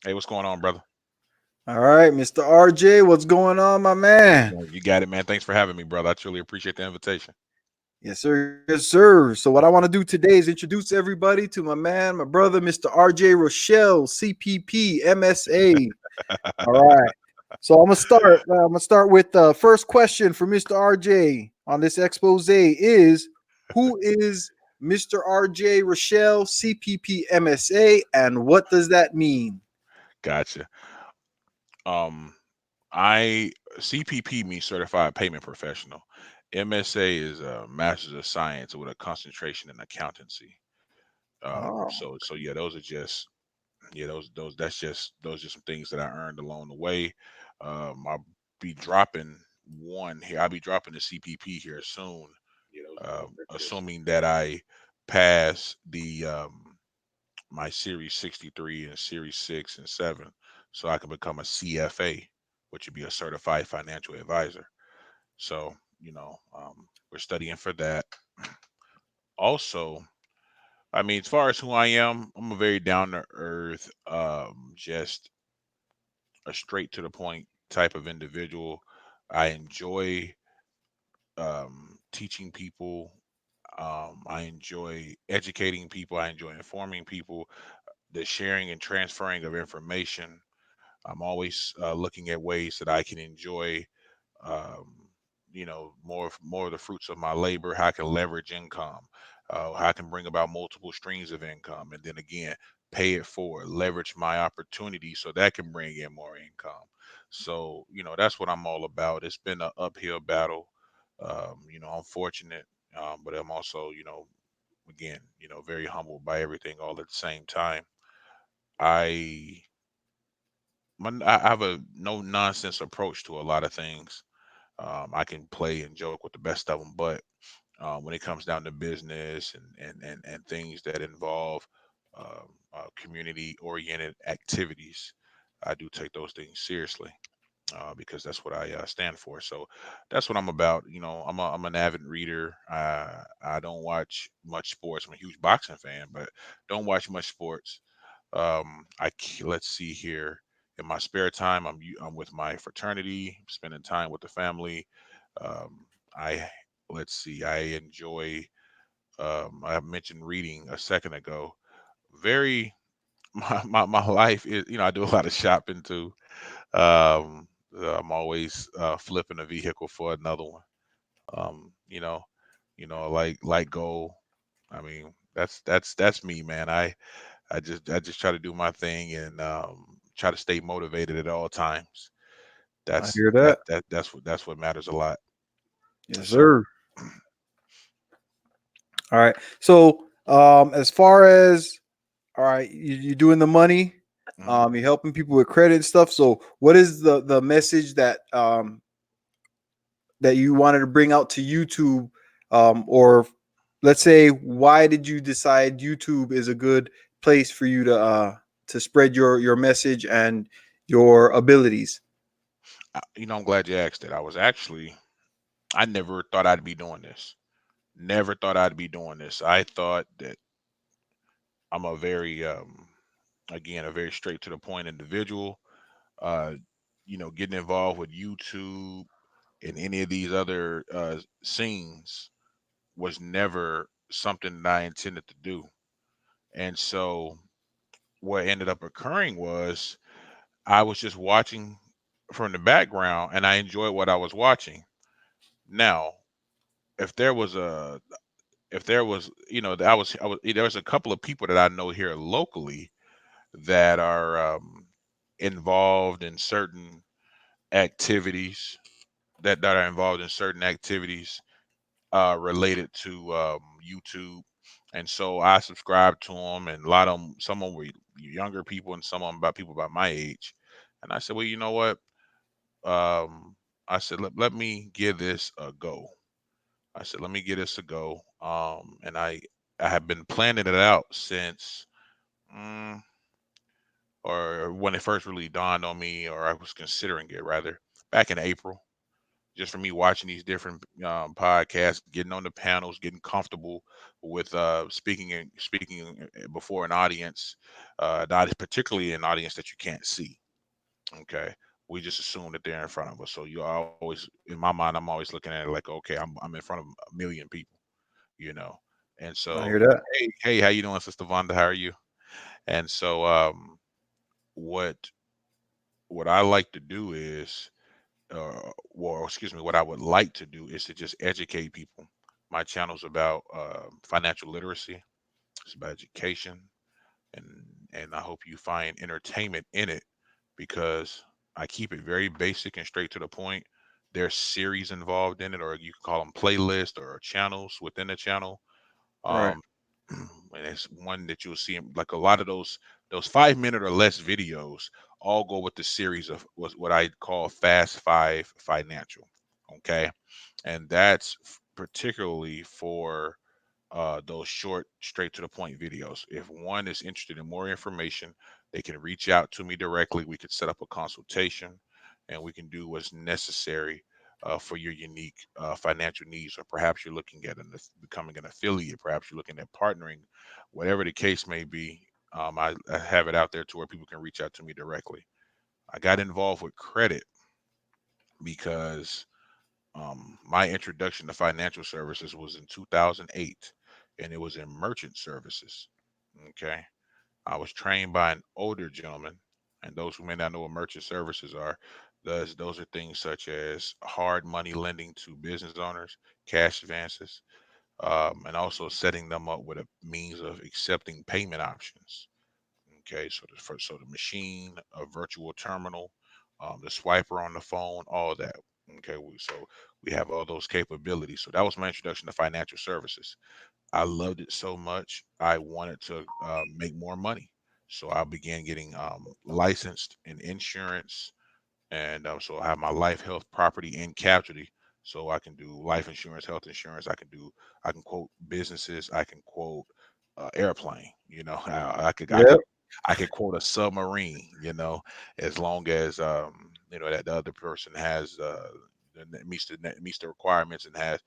Hey, what's going on, brother? All right, Mr. RJ, what's going on, my man? You got it, man. Thanks for having me, brother. I truly appreciate the invitation. Yes, sir. Yes, sir. So, what I want to do today is introduce everybody to my man, my brother, Mr. RJ Rochelle, CPP, MSA. All right. So, I'm gonna start. I'm gonna start with the first question for Mr. RJ on this expose is who is Mr. RJ Rochelle, CPP, MSA, and what does that mean? Gotcha. Um, I CPP means Certified Payment Professional. MSA is a Master's of Science with a concentration in accountancy. Oh, So yeah, those are just those are some things that I earned along the way. I'll be dropping one here. I'll be dropping the CPP here soon, assuming that I pass the my Series 63 and Series 6 and 7, so I can become a CFA, which would be a Certified Financial Advisor. So, we're studying for that. Also, I mean, as far as who I am, I'm a very down to earth, just a straight to the point type of individual. I enjoy teaching people. I enjoy educating people. I enjoy informing people, the sharing and transferring of information. I'm always looking at ways that I can enjoy, um, more of the fruits of my labor. How I can leverage income, how I can bring about multiple streams of income, and then again pay it forward, leverage my opportunity so that can bring in more income. So that's what I'm all about. It's been an uphill battle. I'm fortunate, but I'm also again very humbled by everything all at the same time. I I have a no nonsense approach to a lot of things. I can play and joke with the best of them, but when it comes down to business and things that involve community oriented activities, I do take those things seriously because that's what I stand for. So that's what I'm about. I'm an avid reader. I don't watch much sports. I'm a huge boxing fan, but don't watch much sports. Let's see here. In my spare time, I'm with my fraternity, spending time with the family. I let's see. I enjoy. I mentioned reading a second ago. Very my life is I do a lot of shopping too. I'm always flipping a vehicle for another one. Um, you know, like gold. I mean, that's me, man. I just try to do my thing and try to stay motivated at all times. I That's hear that that. that that's what matters a lot. Yes, So, sir. All right. So, as far as all right, you're doing the money, mhm. you're helping people with credit and stuff. So, what is the message that that you wanted to bring out to YouTube, or let's say, why did you decide YouTube is a good place for you to spread your message and your abilities? I'm glad you asked it. I never thought I'd be doing this. Never thought I'd be doing this. I thought that I'm a very again a very straight to the point individual. Uh, getting involved with YouTube and any of these other scenes was never something that I intended to do. And so what ended up occurring was I was just watching from the background and I enjoyed what I was watching. Now, if there was a if there was I was there was a couple of people that I know here locally that are involved in certain activities that are involved in certain activities related to YouTube, and so I subscribed to them, and a lot of them, some of them were younger people, and some of them about people about my age, and I said, well, you know what? Um, I said, let me give this a go. I said, let me give this a go. And I have been planning it out since, mm, or when it first really dawned on me, or I was considering it rather, back in April. just from me watching these different podcasts, getting on the panels, getting comfortable with speaking before an audience, not particularly an audience that you can't see. Okay, we just assume that they're in front of us. So you always, in my mind, I'm always looking at it like, okay, I'm in front of a million people, you know. And I so, hear that. hey, how you doing, Sister Vonda? How are you? And so, what what I like to do is, well, excuse me, what I would like to do is to just educate people. My channel's about financial literacy. It's about education, and I hope you find entertainment in it because I keep it very basic and straight to the point. There's series involved in it, or you can call them playlists or channels within the channel. Right. Um, and it's one that you'll see like a lot of those 5 minute or less videos all go with the series of what I call Fast Five Financial. Okay, and that's particularly for those short, straight to the point videos. If one is interested in more information, they can reach out to me directly. We could set up a consultation, and we can do what's necessary for your unique financial needs. Or perhaps you're looking at becoming an affiliate. Perhaps you're looking at partnering. Whatever the case may be, I have it out there to where people can reach out to me directly. I got involved with credit because my introduction to financial services was in 2008, and it was in merchant services. Okay. I was trained by an older gentleman, and those who may not know what merchant services are, those are things such as hard money lending to business owners, cash advances, and also setting them up with a means of accepting payment options. Okay, so the machine, a virtual terminal, the swiper on the phone, all of that. Okay, we have all those capabilities. So that was my introduction to financial services. I loved it so much. I wanted to make more money. So I began getting licensed in insurance, and so I have my life, health, property, and casualty. So I can do life insurance, health insurance. I can quote businesses. I can quote airplane. You know, Yep. I could quote a submarine. You know, as long as that the other person has meets the requirements and has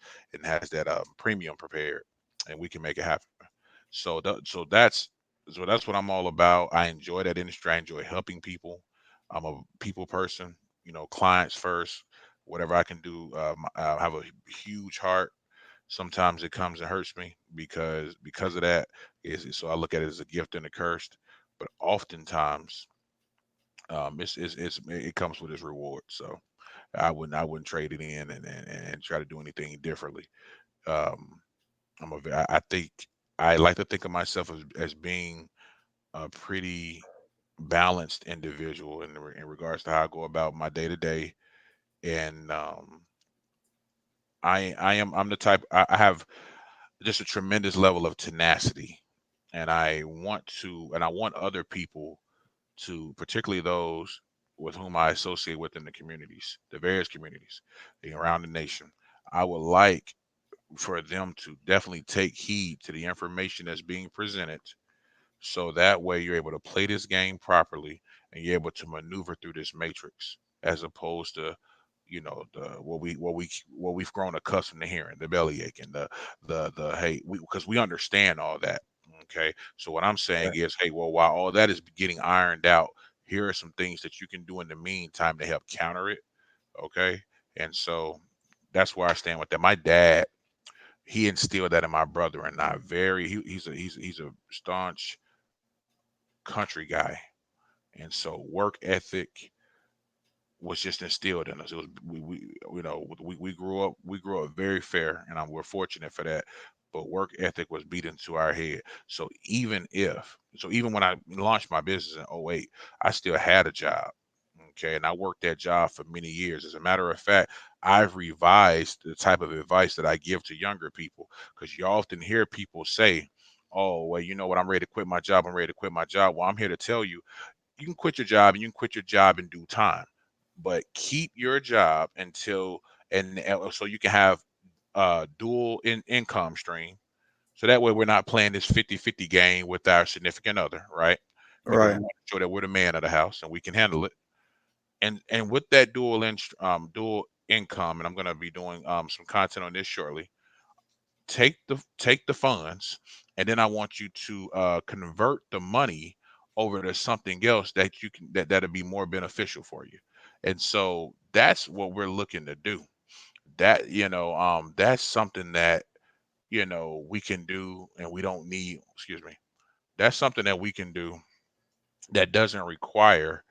that premium prepared, and we can make it happen. So that's what I'm all about. I enjoy that industry. I enjoy helping people. I'm a people person. You know, clients first. Whatever I can do. I have a huge heart. Sometimes it comes and hurts me because of that. So I look at it as a gift and a curse. But oftentimes, it comes with its reward. So I wouldn't trade it in and try to do anything differently. Um, I think I like to think of myself as being a pretty balanced individual in regards to how I go about my day to day. And I'm the type I have just a tremendous level of tenacity, and I want other people to, particularly those with whom I associate with in the communities, the various communities around the nation. I would like for them to definitely take heed to the information that's being presented, so that way you're able to play this game properly and you're able to maneuver through this matrix as opposed to the what we've grown accustomed to hearing, the bellyache and the hey, because we understand all that. Okay, so what I'm saying Right. is, hey, well, while all that is getting ironed out, here are some things that you can do in the meantime to help counter it. Okay, and so that's where I stand with that. My dad, he instilled that in my brother and I. He's a staunch country guy, and so work ethic was just instilled in us. It was we grew up very fair, and we're fortunate for that. But work ethic was beat into our head. Even when I launched my business in '08, I still had a job. Okay, and I worked that job for many years. As a matter of fact, I've revised the type of advice that I give to younger people because you often hear people say, "Oh, well, you know what? I'm ready to quit my job. I'm ready to quit my job." Well, I'm here to tell you, you can quit your job and you can quit your job in due time, but keep your job until and so you can have dual income stream. So that way we're not playing this 50-50 game with our significant other, right? Because we Right. want to show that we're the man of the house and we can handle it. And with that dual income, and I'm going to be doing some content on this shortly. Take the funds, and then I want you to convert the money over to something else that you can that'll be more beneficial for you. And so that's what we're looking to do. That that's something that we can do, and we don't need, excuse me, that's something that we can do that doesn't require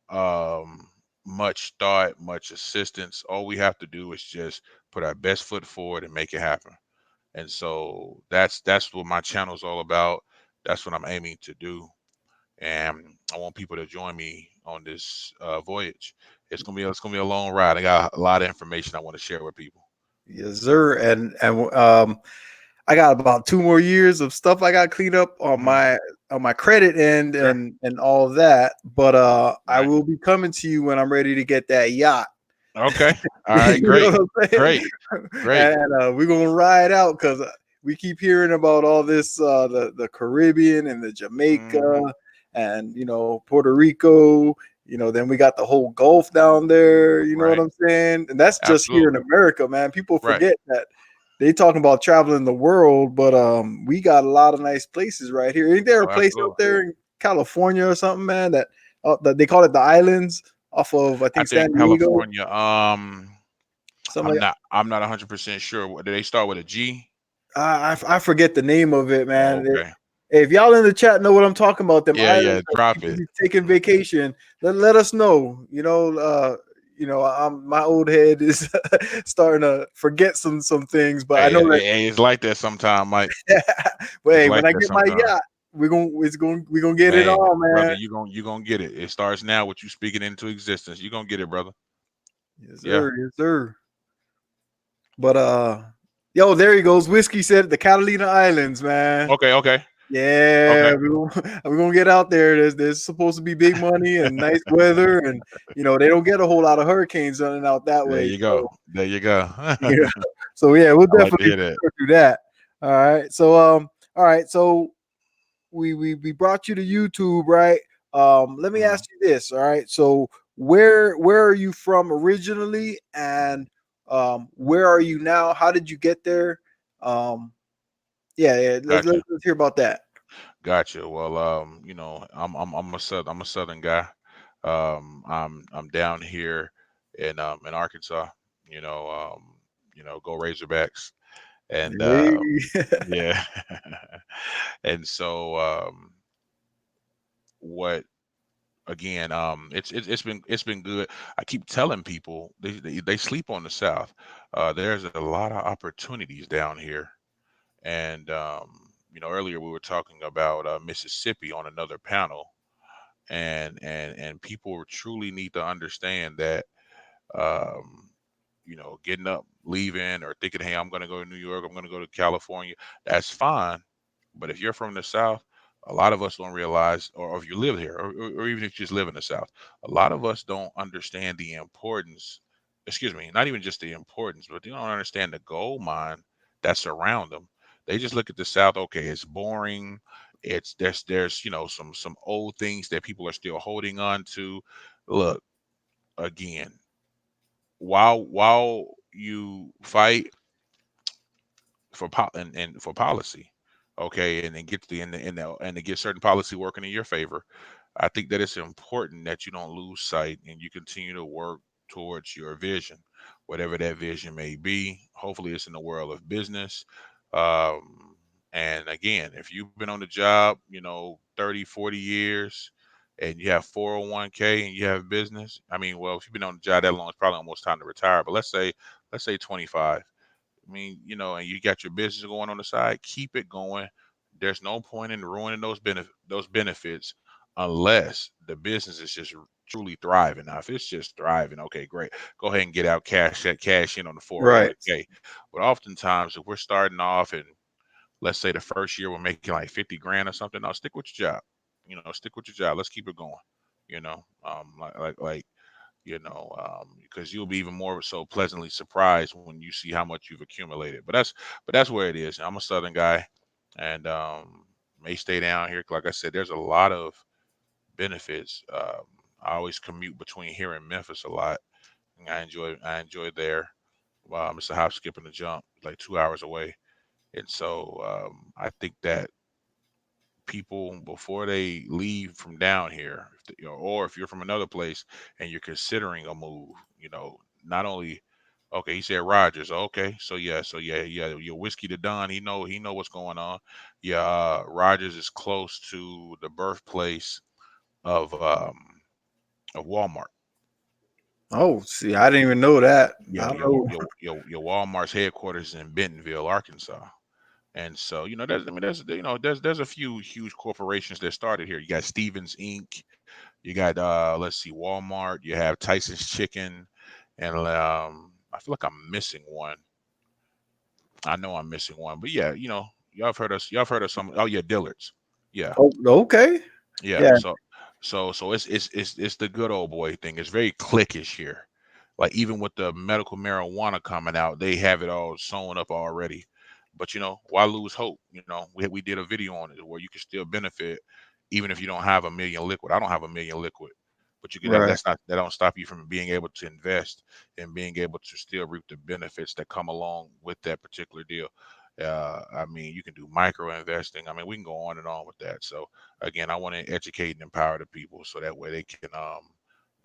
um much thought, much assistance. All we have to do is just put our best foot forward and make it happen. And so that's what my channel is all about. That's what I'm aiming to do. And I want people to join me on this voyage. It's gonna be a long ride. I got a lot of information I want to share with people. Yes, sir. And I got about 2 more years of stuff I got to clean up Hmm. on my credit end Sure. and all of that. But I Right. will be coming to you when I'm ready to get that yacht. Okay. All right. You know Great. what I'm saying? Great. Great. And we're gonna ride out because we keep hearing about all this the Caribbean and the Hmm. Jamaica and Puerto Rico. Then we got the whole Gulf down there. You know what Right. I'm saying? And that's just here in Absolutely. America, man. People Right. forget that they talking about traveling the world, but we got a lot of nice places right here. Ain't there a Oh, place out absolutely. there in California or something, man? That they call it the islands off of I I think think San Diego, California. something like. I'm not 100% sure. Do they start with a G? I forget the name of it, Oh, man. okay. If y'all in the chat know what I'm talking about, them Yeah, islands yeah. that Drop people it. be taking vacation, let us know. My old head is starting to forget some things, but I Hey, know hey, that. hey, it's like that sometime, Mike. But It's hey, like when I that get my sometime. yacht, we gonna get it Man, on, brother, man. you gonna get it. It starts now with you speaking into existence. You gonna get it, brother. Yes, Yeah. sir. Yes, sir. But yo, there he goes. Whiskey said the Catalina Islands, man. Okay, okay, Yeah, okay. we're gonna get out there. There's supposed to be big money and nice weather, and they don't get a whole lot of hurricanes running out that There way. you go. So There you go. yeah, so yeah, we'll I like to definitely hear that. do that. All right. So all right. So we brought you to YouTube, right? Let me Mhm. ask you this. All right. So where are you from originally, and where are you now? How did you get there? Um, yeah. Gotcha. Let's hear about that. Gotcha. Well, I'm a Southern guy. I'm down here in Arkansas. You know, go Razorbacks. And Hey. yeah. And so what again, it's been good. I keep telling people they sleep on the South. There's a lot of opportunities down here. And earlier we were talking about Mississippi on another panel, and people truly need to understand that um, getting up, leaving, or thinking, hey, I'm going to go to New York, I'm going to go to California, that's fine. But if you're from the South, a lot of us don't realize, or if you live here, or even if you just live in the South, a lot of us don't understand the importance, excuse me, not even just the importance, but they don't understand the gold mine that's around them. They just look at the South, okay, it's boring. There's some old things that people are still holding on to. Look, again, while you fight and for policy, okay, and then get the and to get certain policy working in your favor, I think that it's important that you don't lose sight and you continue to work towards your vision, whatever that vision may be. Hopefully, it's in the world of business. Um, and again, if you've been on the job, 30, 40 years, and you have 401k and you have business, I mean, well, if you've been on the job that long, it's probably almost time to retire. But let's say 25. I mean, and you got your business going on the side, keep it going. There's no point in ruining those benefits unless the business is just truly thriving. Now, if it's just thriving, okay, great. Go ahead and get out cash in on the Right. 401k. But oftentimes, if we're starting off and let's say the first year we're making like 50 grand or something, now stick with your job. Stick with your job. Let's keep it going. Because you'll be even more so pleasantly surprised when you see how much you've accumulated. But that's where it is. I'm a Southern guy, and may stay down here. Like I said, there's a lot of benefits. I always commute between here and Memphis a lot. I enjoy there. It's a hop, skip, and a jump, like 2 hours away. And so I think that people before they leave from down here, or if you're from another place and you're considering a move, not only okay, he said Rogers. Okay, so yeah, your whiskey to Don. He know what's going on. Yeah, Rogers is close to the birthplace of Walmart. Oh, see, I didn't even know that. I Yo, don't yo, know. yo, yo, your Walmart's headquarters in Bentonville, Arkansas. And so, there's a few huge corporations that started here. You got Stevens Inc. You got let's see, Walmart. You have Tyson's Chicken, and I feel like I'm missing one. I know I'm missing one, but yeah, y'all have heard of some. Oh yeah, Dillard's. Yeah, Oh, okay. yeah. Yeah, So it's the good old boy thing. It's very cliquish here. Like even with the medical marijuana coming out, they have it all sewn up already. But why lose hope? We did a video on it where you can still benefit even if you don't have a million liquid. I don't have a million liquid, but you can. right. That don't stop you from being able to invest and being able to still reap the benefits that come along with that particular deal. I mean, you can do micro investing. I mean, we can go on and on with that. So again, I want to educate and empower the people so that way they can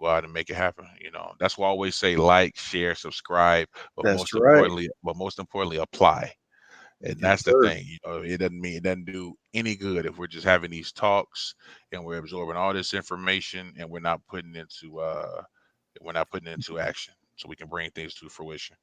go out and make it happen. That's why I always say like, share, subscribe, That's right. but most importantly, apply. And Yes, that's the sir. thing. It doesn't do any good if we're just having these talks and we're absorbing all this information and we're not putting it into action so we can bring things to fruition.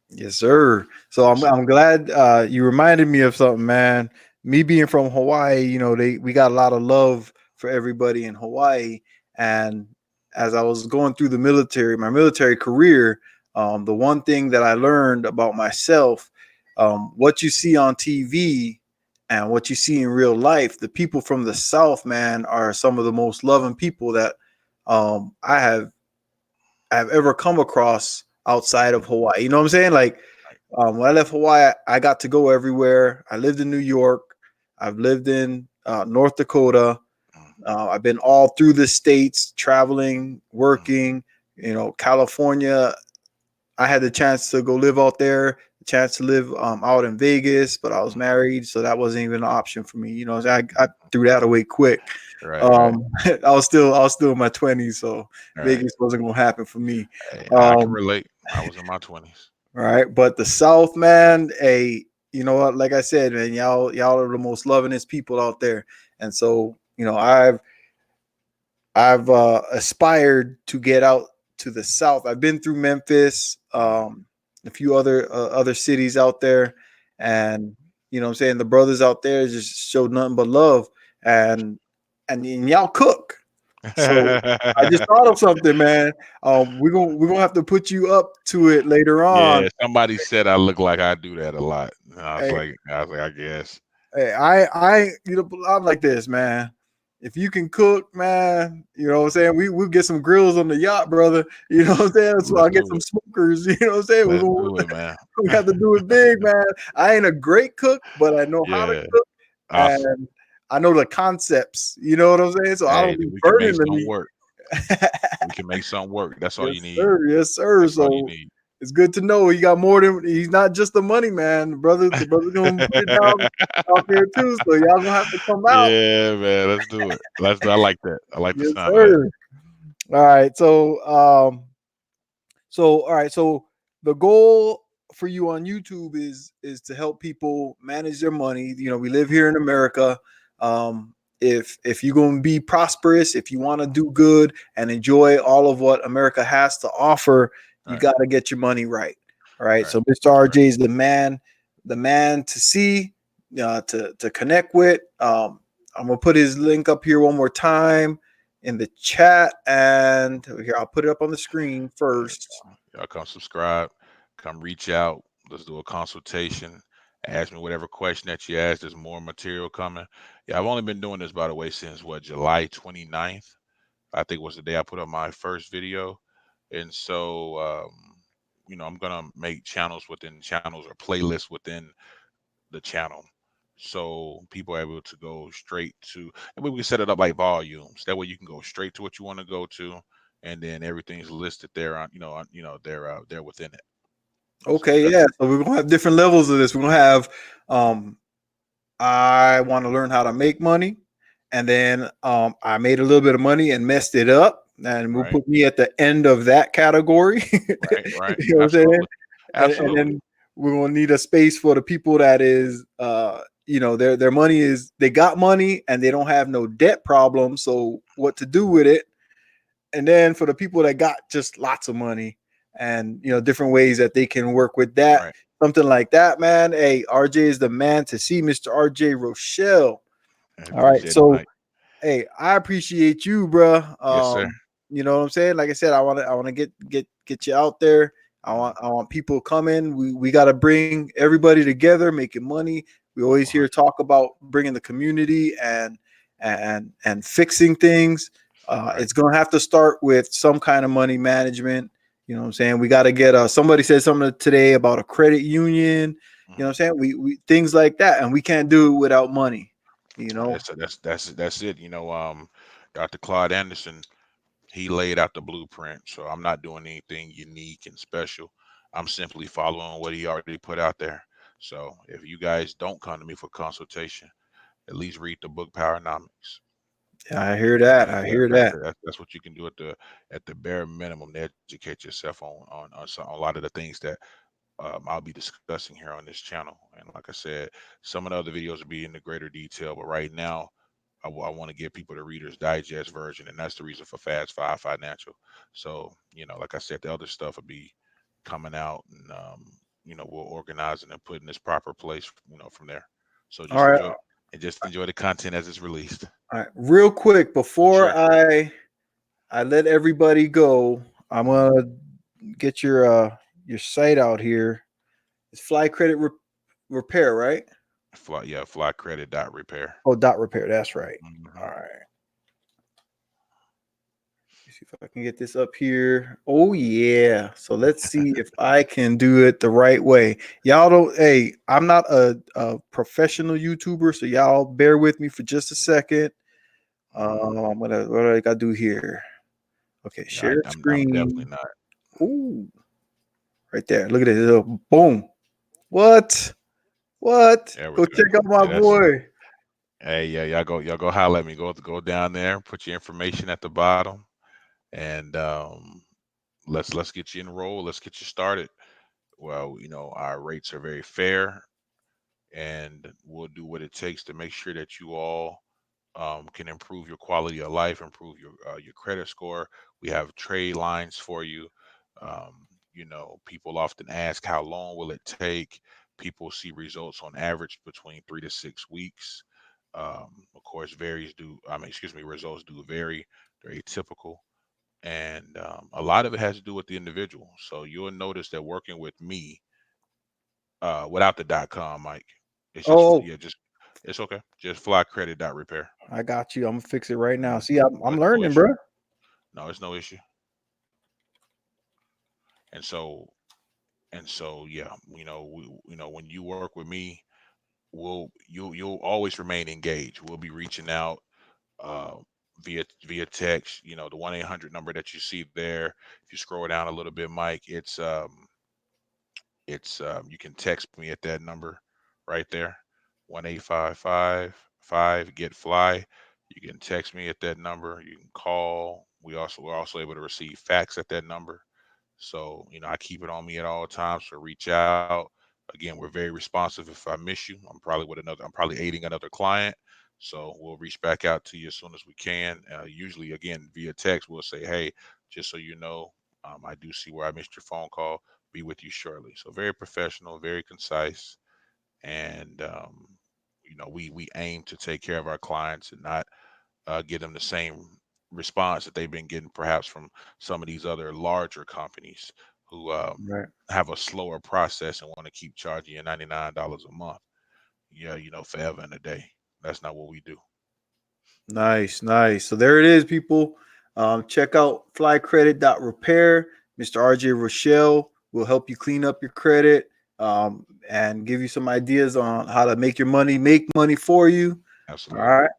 Yes, sir. So Yes, sir. I'm glad you reminded me of something, man. Me being from Hawaii, we got a lot of love for everybody in Hawaii. And as I was going through my military career, the one thing that I learned about myself, what you see on TV and what you see in real life, the people from the South, man, are some of the most loving people that I have ever come across outside of Hawaii. You know what I'm saying? Like when I left Hawaii, I got to go everywhere. I lived in New York. I've lived in North Dakota. Mm, I've been all through the states, traveling, mm, working. California. I had the chance to go live out there. The chance to live out in Vegas, but I was mm. married, so that wasn't even an option for me. I threw that away quick. Right, right, I was still in my 20s, so right. Vegas wasn't gonna happen for me. Hey, I can Um, relate. I was in my 20s. right, but the South, man, you know what? Like I said, man, y'all are the most lovingest people out there, and so I've aspired to get out to the South. I've been through Memphis, Mm. a few other cities out there, and what I'm saying, the brothers out there just showed nothing but love, and and y'all cook. So I just thought of something, man. We're gonna have to put you up to it later on. Yeah, somebody said I look like I do that a lot. And Hey, I was like, I guess. hey, I'm like this, man. If you can cook, man, you know what I'm saying? We'll get some grills on the yacht, brother. You know what I'm saying? So Let's I'll get do some it. smokers, you know what I'm saying? Let's do it, man. We have to do it big, man. I ain't a great cook, but I know how to Yeah. cook Awesome. and I know the concepts. You know what I'm saying? So I Hey, don't be we can make burning the something meat. work. We can make something work. That's all you Yes, need. sir. Yes, sir. That's all you So need. it's good to know he got more than he's not just the money man. The brother gonna put it down out there too. So y'all gonna have to come out. Yeah, man. Let's do it. I like that. I like the Yes, sound of that. sir. All right. So the goal for you on YouTube is to help people manage their money. We live here in America. If you're gonna be prosperous, if you want to do good and enjoy all of what America has to offer, you Right. got to get your money right. All right. Right. So Mr. Right. RJ is the man to see, to connect with. I'm gonna put his link up here one more time in the chat, and here I'll put it up on the screen There you first. go. Y'all come subscribe. Come reach out. Let's do a consultation. Ask me whatever question that you ask. There's more material coming. Yeah, I've only been doing this, by the way, since what, July 29th. I think was the day I put up my first video. And so, I'm gonna make channels within channels or playlists within the channel, so people are able to go straight to, and we can set it up like volumes. That way, you can go straight to what you want to go to, and then everything's listed there on they're within it. So Okay, that's yeah. So we're gonna have different levels of this. We're gonna have um I want to learn how to make money, and then I made a little bit of money and messed it up, and we'll right, put me at the end of that category. right, right. You know what I'm saying? Absolutely, And absolutely. then we're gonna need a space for the people that is their money is they got money and they don't have no debt problem. So what to do with it? And then for the people that got just lots of money and different ways that they can work with that, Right. something like that, man. Hey, RJ is the man to see, Mr. RJ Rochelle. I All right, appreciate it, so Mike. hey, I appreciate you, bro. Yes, sir. You know what I'm saying? Like I said, I want to get you out there. Mhm. I want people coming. We got to bring everybody together, making money. We always hear 100. talk about bringing the community and fixing things. Right. It's gonna have to start with some kind of money management. You know what I'm saying? We got to get somebody said something today about a credit union. You know what I'm Mhm. saying? We things like that, and we can't do it without money. You Oh, know. that's it. Dr. Claude Anderson, he laid out the blueprint. So I'm not doing anything unique and special. I'm simply following what he already put out there. So if you guys don't come to me for consultation, at least read the book Powernomics. I hear that. That, I that, hear that, that. that's what you can do at the bare minimum to educate yourself on a lot of the things that I'll be discussing here on this channel. And like I said, some of the other videos will be in the greater detail, but right now, I want to give people the Reader's Digest version, and that's the reason for Fast Five Financial. So, like I said, the other stuff will be coming out, and we'll organize it and put in its proper place, from there. So All right. just enjoy the content as it's released. All right. Real quick before Sure. I let everybody go, I'm Mhm. gonna get your site out here. It's Repair, right? Flycredit.repair. Oh, dot repair. That's right. All Hmm. right. Let me see if I can get this up here. Oh yeah. So let's see if I can do it the right way. Y'all don't. Hey, I'm not a professional YouTuber, so y'all bear with me for just a second. What do I gotta do here? Okay, Yeah, share I'm definitely screen. not. Ooh, right there. Look at it. Boom. What? What? There we Go go. check out my Yeah, that's boy. Hey, yeah, y'all go holler at me. Go down there, put your information at the bottom, and let's get you enrolled. Let's get you started. Well, our rates are very fair, and we'll do what it takes to make sure that you all can improve your quality of life, improve your credit score. We have trade lines for you. People often ask how long will it take. People see results on average between 3 to 6 weeks. Of course, varies do. I mean, excuse me, results do vary. They're atypical, and a lot of it has to do with the individual. So you'll notice that working with me, without the .com, Mike, it's just Oh, yeah, just it's okay. Just flycredit.repair. I got you. I'm gonna fix it right now. See, Mm-hmm. I'm No learning, issue. bro. No, it's no issue. And so yeah, when you work with me, you'll always remain engaged. We'll be reaching out uh, via text. The 1-800 number that you see there. If you scroll down a little bit, Mike, it's you can text me at that number right there, 1-855-5 get fly. You can text me at that number. You can call. We're also able to receive fax at that number. So, I keep it on me at all times. So reach out. Again, we're very responsive. If I miss you, I'm probably aiding another client. So we'll reach back out to you as soon as we can. Usually, again, via text, we'll say, hey, just so you know, I do see where I missed your phone call. Be with you shortly. So very professional, very concise. And, we aim to take care of our clients and not give them the same response that they've been getting perhaps from some of these other larger companies who Right. have a slower process and want to keep charging you $99 a month. Yeah, forever and a day. That's not what we do. Nice, nice. So there it is, people. Check out flycredit.repair. Mr. RJ Rochelle will help you clean up your credit and give you some ideas on how to make your money make money for you. All Absolutely. right.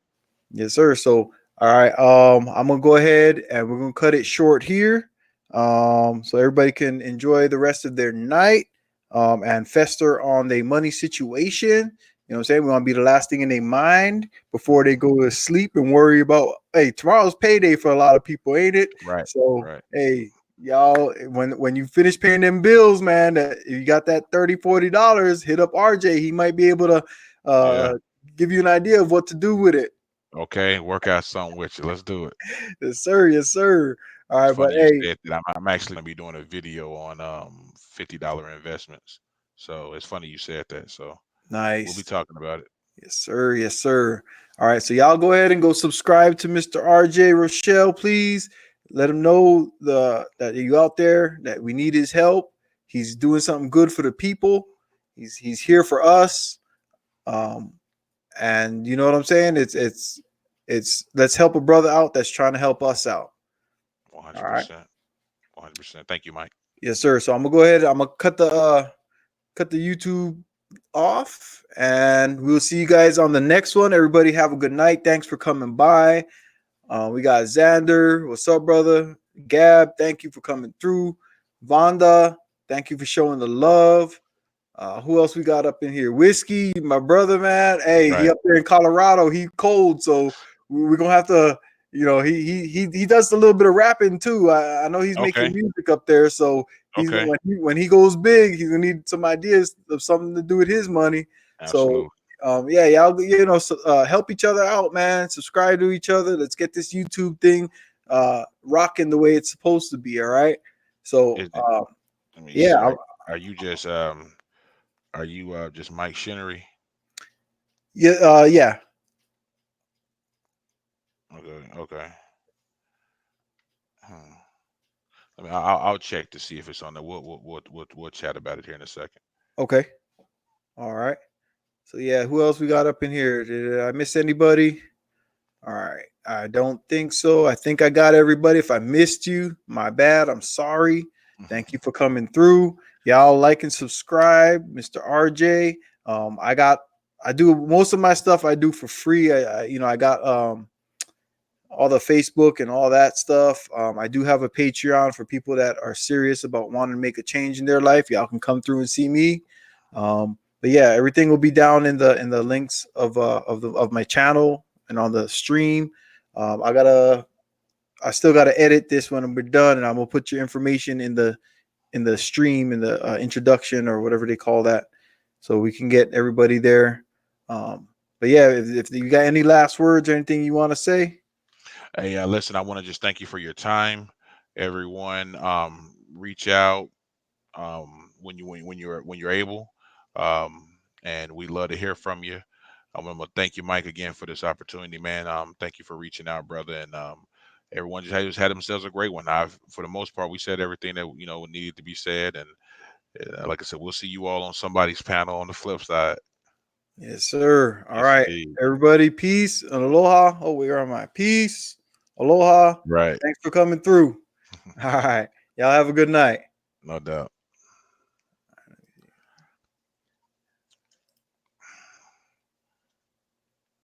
Yes, sir. So All right. I'm gonna go ahead and we're gonna cut it short here. So everybody can enjoy the rest of their night. And fester on their money situation. You know what I'm saying? We want to be the last thing in their mind before they go to sleep and worry about, hey, tomorrow's payday for a lot of people, ain't it? Right, So, right. hey, y'all, when you finish paying them bills, man, that if you got that $30, $40, hit up RJ. He might be able to Yeah. give you an idea of what to do with it. Okay. Work out something with you. Let's do it. Yes, sir. Yes, sir. All It's right, but funny you hey, said that. I'm actually gonna be doing a video on $50 investments. So it's funny you said that. So we'll be nice. talking about it. Yes, sir. Yes, sir. All right, so y'all go ahead and go subscribe to Mr. RJ Rochelle, please. Let him know that you out there, that we need his help. He's doing something good for the people. He's here for us. Um, and you know what I'm saying? It's let's help a brother out that's trying to help us out. All right. 100%. 100%. Thank you, Mike. Yes, sir. So I'm gonna go ahead. I'm gonna cut the YouTube off, and we'll see you guys on the next one. Everybody have a good night. Thanks for coming by. We got Xander. What's up, brother? Gab, thank you for coming through. Vonda, thank you for showing the love. Who else we got up in here? Whiskey, my brother, man. Hey, he Right. up there in Colorado. He cold, so we're gonna have to. You know, he does a little bit of rapping too. I know he's making Okay. music up there, so he's Okay. when he goes big, he's gonna need some ideas of something to do with his money. So Absolutely. yeah, y'all, help each other out, man. Subscribe to each other. Let's get this YouTube thing rocking the way it's supposed to be. All right. So Is it? Let me yeah, see. Are you just just Mike Shinnery? yeah, yeah. Okay. Okay. Hmm. I mean, I'll check to see if it's on there. We'll chat about it here in a second. Okay. All right. So yeah, who else we got up in here? Did I miss anybody? All right. I don't think so. I think I got everybody. If I missed you, my bad. I'm sorry. Thank you for coming through. Y'all like and subscribe, Mr. RJ. I do most of my stuff I do for free. I got all the Facebook and all that stuff. I do have a Patreon for people that are serious about wanting to make a change in their life. Y'all can come through and see me. But yeah, everything will be down in the links of my channel and on the stream. I still gotta edit this when we're done, and I'm gonna put your information in the stream in the introduction or whatever they call that, so we can get everybody there. But yeah, if you got any last words or anything you want to say. Hey, listen, I want to just thank you for your time, everyone. Reach out when you're able, um, and we love to hear from you. I'm gonna thank you, Mike, again for this opportunity, man. Thank you for reaching out, brother, and everyone just had themselves a great one. For the most part, we said everything that needed to be said, and like I said, we'll see you all on somebody's panel on the flip side. Yes, sir. All Yes, right, indeed. everybody, peace and aloha. Oh, where am I? Peace, aloha. Right. Thanks for coming through. All right, y'all have a good night. No doubt.